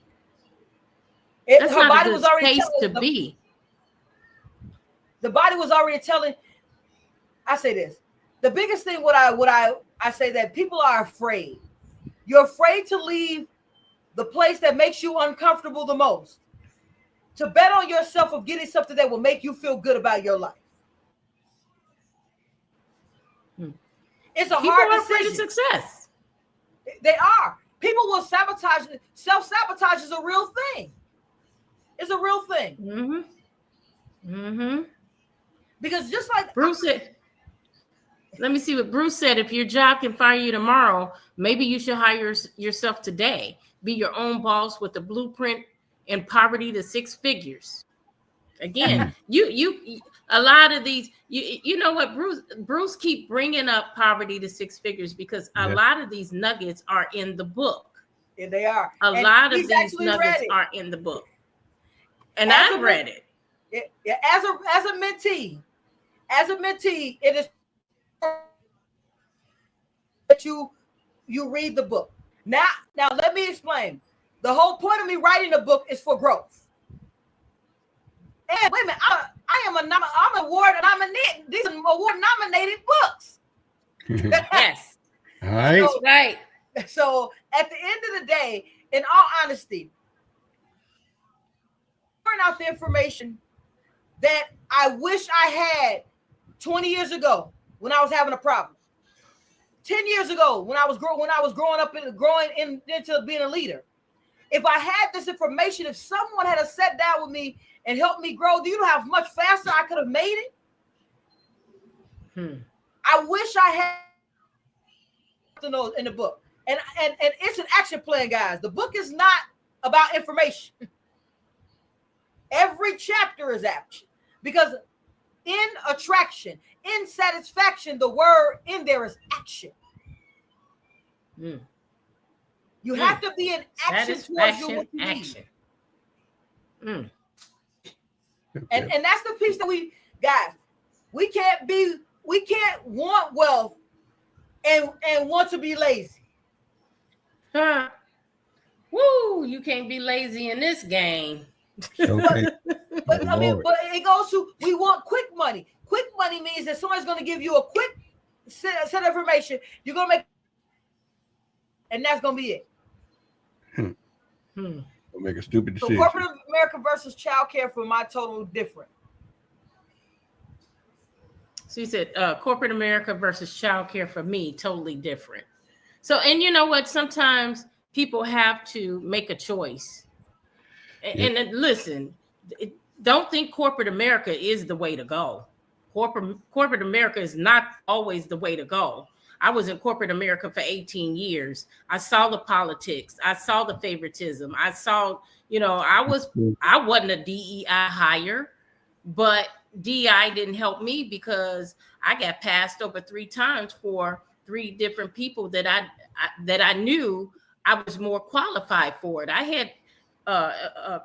That's not a good place to be. The body was already telling. I say this. The biggest thing, what I say that people are afraid. You're afraid to leave the place that makes you uncomfortable the most. To bet on yourself of getting something that will make you feel good about your life. It's a hard decision. Afraid of success. They are. People will sabotage. Self-sabotage is a real thing. It's a real thing. Mm-hmm. Mm-hmm. Because just like Bruce said, let me see what Bruce said. If your job can fire you tomorrow, maybe you should hire yourself today. Be your own boss with a blueprint and Poverty to Six Figures. Again, you a lot of these, you know what, Bruce keep bringing up Poverty to Six Figures because a lot of these nuggets are in the book. Yeah, they are. A lot of these nuggets are in the book, and I've read it. Yeah, as a mentee, it is that you read the book. Now let me explain. The whole point of me writing the book is for growth. And wait a minute, I'm award nominated. These are award nominated books. Yes. All right. So, Right. So at the end of the day, in all honesty, pouring out the information that I wish I had 20 years ago when I was having a problem. 10 years ago when I was growing up into being a leader. If I had this information, if someone had sat down with me and helped me grow, do you know how much faster I could have made it? I wish I had those in the book. And it's an action plan, guys. The book is not about information. Every chapter is action. Because in attraction, in satisfaction, the word in there is action. You have to be in action towards what you need. And that's the piece that we can't want wealth and want to be lazy. Woo, you can't be lazy in this game. Okay. But it goes to, we want quick money. Quick money means that somebody's going to give you a quick set of information. You're going to make, and that's going to be it. We'll make a stupid So decision. corporate America versus childcare for my total different. So you said corporate America versus childcare for me, totally different. So, and you know what? Sometimes people have to make a choice. And listen, don't think corporate America is the way to go. Corporate America is not always the way to go. I was in corporate America for 18 years. I saw the politics. I saw the favoritism. I saw, I wasn't a DEI hire, but DEI didn't help me because I got passed over 3 times for 3 different people that I knew I was more qualified for it. I had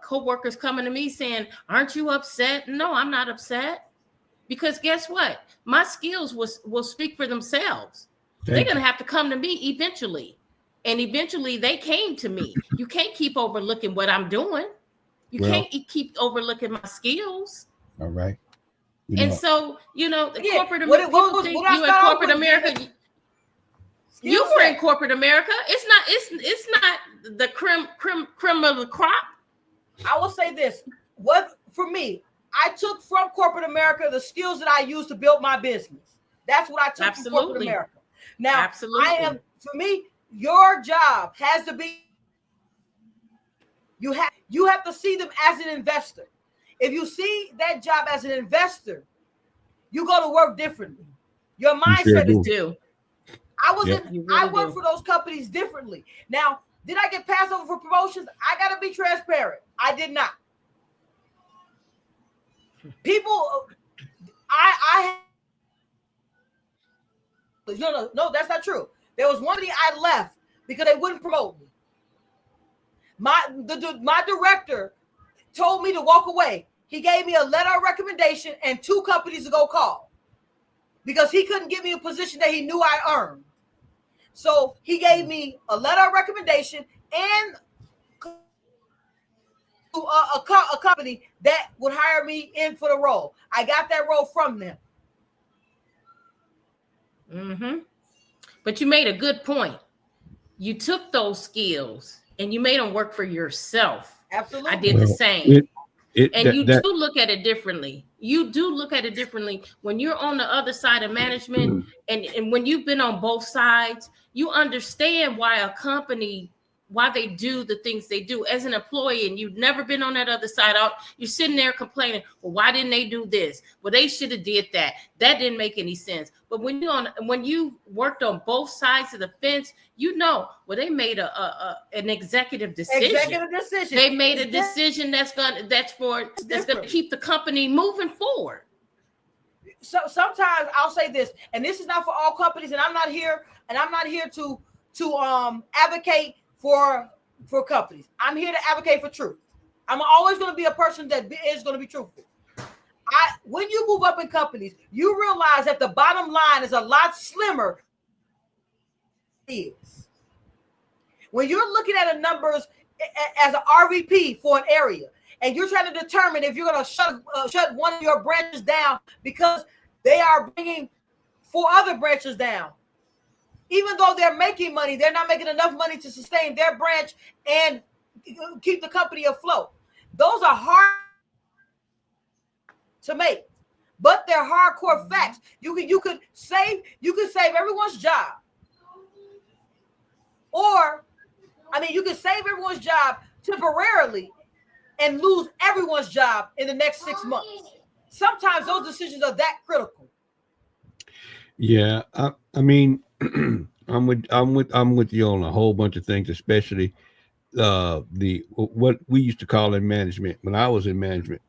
coworkers coming to me saying, "Aren't you upset?" No, I'm not upset, because guess what? My skills will speak for themselves. They're going to have to come to me eventually. And eventually they came to me. You can't keep overlooking what I'm doing. You can't keep overlooking my skills. All right. So, the corporate America, you were in corporate America. It's not the creme of the crop. I will say this. For me, I took from corporate America the skills that I used to build my business. That's what I took from corporate America. Now, for me, your job has to be, you have to see them as an investor. If you see that job as an investor, you go to work differently. Your mindset is different. I work for those companies differently. Now, did I get passed over for promotions? I got to be transparent. I did not. People, no, that's not true. There was one day I left because they wouldn't promote me. My director told me to walk away. He gave me a letter of recommendation and 2 companies to go call because he couldn't give me a position that he knew I earned. So he gave me a letter of recommendation and a company that would hire me in for the role. I got that role from them. But you made a good point. You took those skills and you made them work for yourself. Absolutely. I did the same. You do look at it differently. You do look at it differently when you're on the other side of management, and when you've been on both sides, you understand why a company they do the things they do as an employee, and you've never been on that other side out. You're sitting there complaining, well, why didn't they do this? Well, they should have did that. That didn't make any sense. But when you worked on both sides of the fence, well, they made an executive decision. They made a decision that's gonna keep the company moving forward. So sometimes I'll say this, and this is not for all companies, and I'm not here to advocate for companies. I'm here to advocate for truth. I'm always going to be a person that is going to be truthful. When you move up in companies, you realize that the bottom line is a lot slimmer. When you're looking at the numbers as an RVP for an area, and you're trying to determine if you're going to shut one of your branches down because they are bringing 4 other branches down. Even though they're making money, they're not making enough money to sustain their branch and keep the company afloat. Those are hard to make, but they're hardcore facts. You could save everyone's job, you could save everyone's job temporarily and lose everyone's job in the next 6 months. Sometimes those decisions are that critical. Yeah, I mean, I'm with you on a whole bunch of things, especially what we used to call in management when I was in management,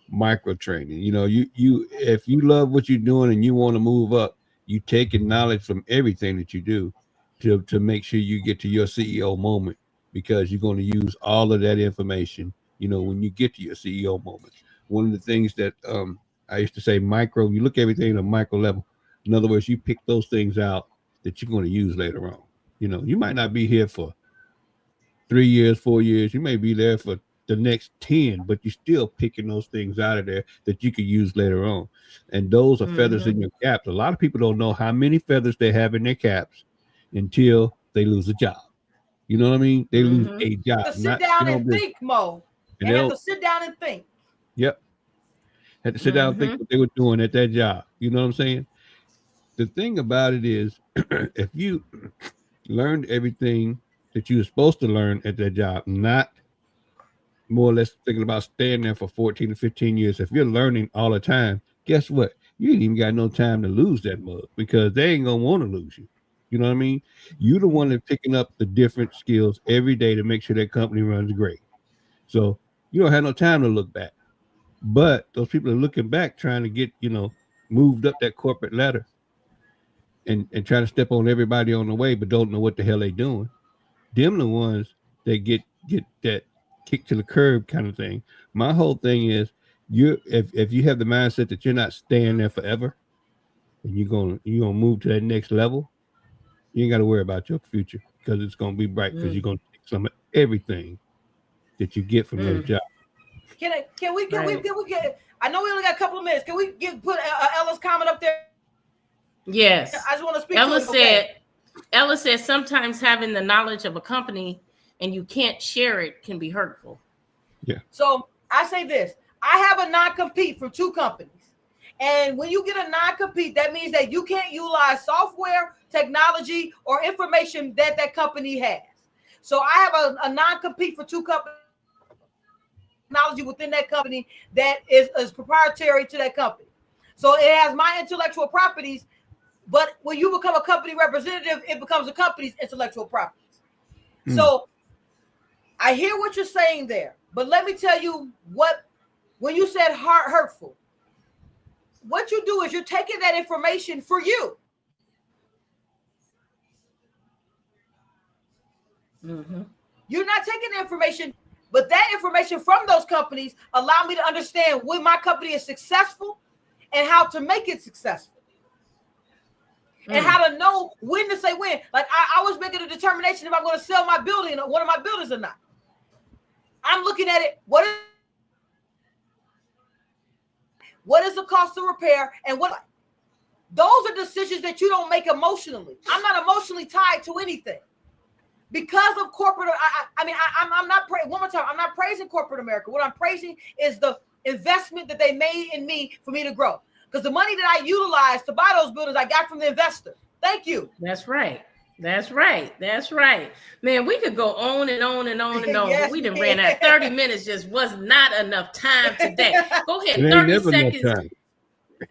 micro training. You if you love what you're doing and you want to move up, you take knowledge from everything that you do to make sure you get to your CEO moment, because you're going to use all of that information, when you get to your CEO moment. One of the things that I used to say, you look at everything at a micro level. In other words, you pick those things out that you're going to use later on. You might not be here for 3 years, 4 years. You may be there for the next 10, but you're still picking those things out of there that you could use later on. And those are feathers in your caps. A lot of people don't know how many feathers they have in their caps until they lose a job. You know what I mean? They lose a job. To sit down and think, Mo. They have to sit down and think. Yep. Had to sit down and think what they were doing at that job. You know what I'm saying? The thing about it is, if you learned everything that you were supposed to learn at that job, not more or less thinking about staying there for 14 to 15 years, if you're learning all the time, guess what? You ain't even got no time to lose that mug, because they ain't going to want to lose you. You know what I mean? You're the one that's picking up the different skills every day to make sure that company runs great. So you don't have no time to look back. But those people are looking back, trying to get, moved up that corporate ladder and trying to step on everybody on the way, but don't know what the hell they doing. Them the ones that get that kick to the curb kind of thing. My whole thing is, if you have the mindset that you're not staying there forever, and you're gonna move to that next level, you ain't got to worry about your future, because it's gonna be bright, because you're gonna take some of everything that you get from your job. Can we get? I know we only got a couple of minutes. Can we put Ella's comment up there? Yes. I just want to speak to it. Ella said sometimes having the knowledge of a company and you can't share it can be hurtful. Yeah. So I say this: I have a non-compete from 2 companies. And when you get a non-compete, that means that you can't utilize software, technology, or information that company has. So I have a non-compete for 2 companies. Technology within that company that is proprietary to that company. So it has my intellectual properties, but when you become a company representative, it becomes a company's intellectual properties. So I hear what you're saying there, but let me tell you when you said hurtful, what you do is you're taking that information for you. You're not taking the information, but that information from those companies allow me to understand when my company is successful and how to make it successful. And how to know when to say when. Like I was making a determination if I'm going to sell my building, or one of my buildings, or not. I'm looking at it. What is the cost of repair, and what? Those are decisions that you don't make emotionally. I'm not emotionally tied to anything because of corporate. I'm not one more time. I'm not praising corporate America. What I'm praising is the investment that they made in me for me to grow. Because the money that I utilized to buy those buildings, I got from the investor. Thank you. That's right. That's right. That's right. Man, we could go on and on and on and on. Yes, But we done we ran can. out. 30 minutes just was not enough time today. Go ahead. It ain't 30 never enough seconds.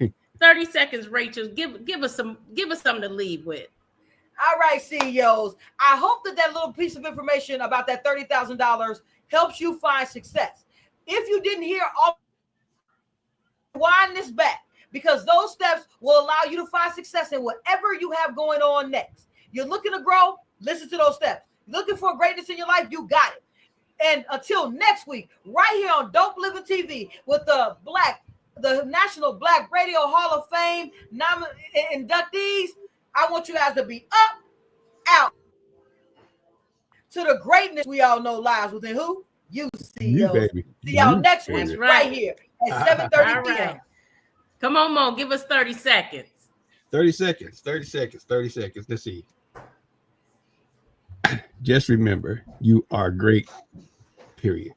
time. 30 seconds, Rachel. Give us something to leave with. All right, CEOs. I hope that little piece of information about that $30,000 helps you find success. If you didn't hear all, wind this back, because those steps will allow you to find success in whatever you have going on next. You're looking to grow, listen to those steps. Looking for greatness in your life, you got it. And until next week, right here on Dope Living TV with the National Black Radio Hall of Fame inductees, I want you guys to be up, out to the greatness we all know lies within who? You, CEOs. baby. See y'all You, next baby. week, right here at 7:30 All p.m. right. Come on, Mo. Give us 30 seconds. 30 seconds. 30 seconds. 30 seconds. Let's see. Just remember, you are great. Period.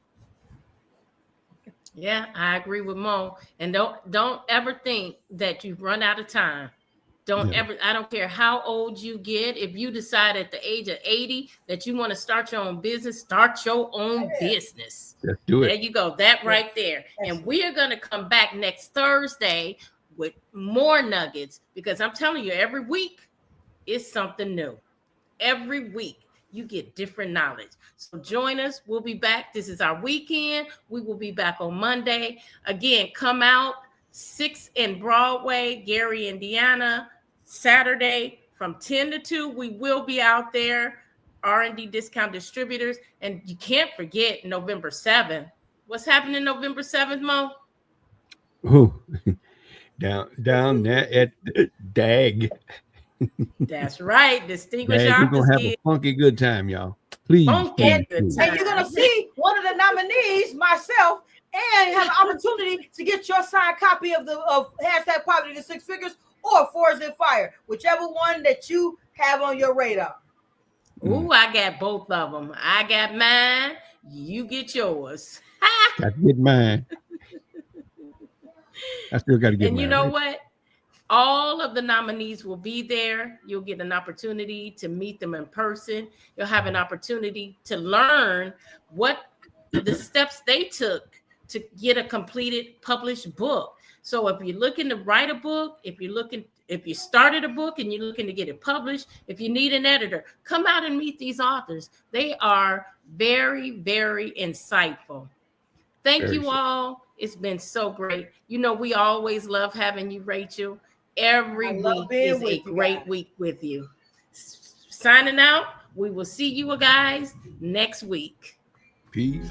Yeah, I agree with Mo. And don't ever think that you've run out of time. Don't ever, I don't care how old you get. If you decide at the age of 80 that you want to start your own business, start your own business. Just do it. There you go. That right there. And we are going to come back next Thursday with more nuggets, because I'm telling you, every week is something new. Every week you get different knowledge. So join us. We'll be back. This is our weekend. We will be back on Monday. Again, come out 6 in Broadway, Gary, Indiana. Saturday from 10 to 2, we will be out there. R&D Discount Distributors. And you can't forget November 7th. What's happening November 7th, Mo? Ooh. down there at DAG. That's right. Distinguished We're Artist. gonna have a funky good time, y'all. Please. Funky good time. And you're going to see one of the nominees, myself, and have an opportunity to get your signed copy of hashtag Poverty to Six Figures or Forged in Fire, whichever one that you have on your radar. Ooh, I got both of them. I got mine. You get yours. Got to get mine. I still got to get mine. And you know what? All of the nominees will be there. You'll get an opportunity to meet them in person. You'll have an opportunity to learn what the steps they took to get a completed published book. So if you're looking to write a book, if you started a book and you're looking to get it published, if you need an editor, come out and meet these authors. They are very, very insightful. Thank you all. It's been so great. You know, we always love having you, Rachel. Every week is a great week with you. Signing out. We will see you guys next week. Peace.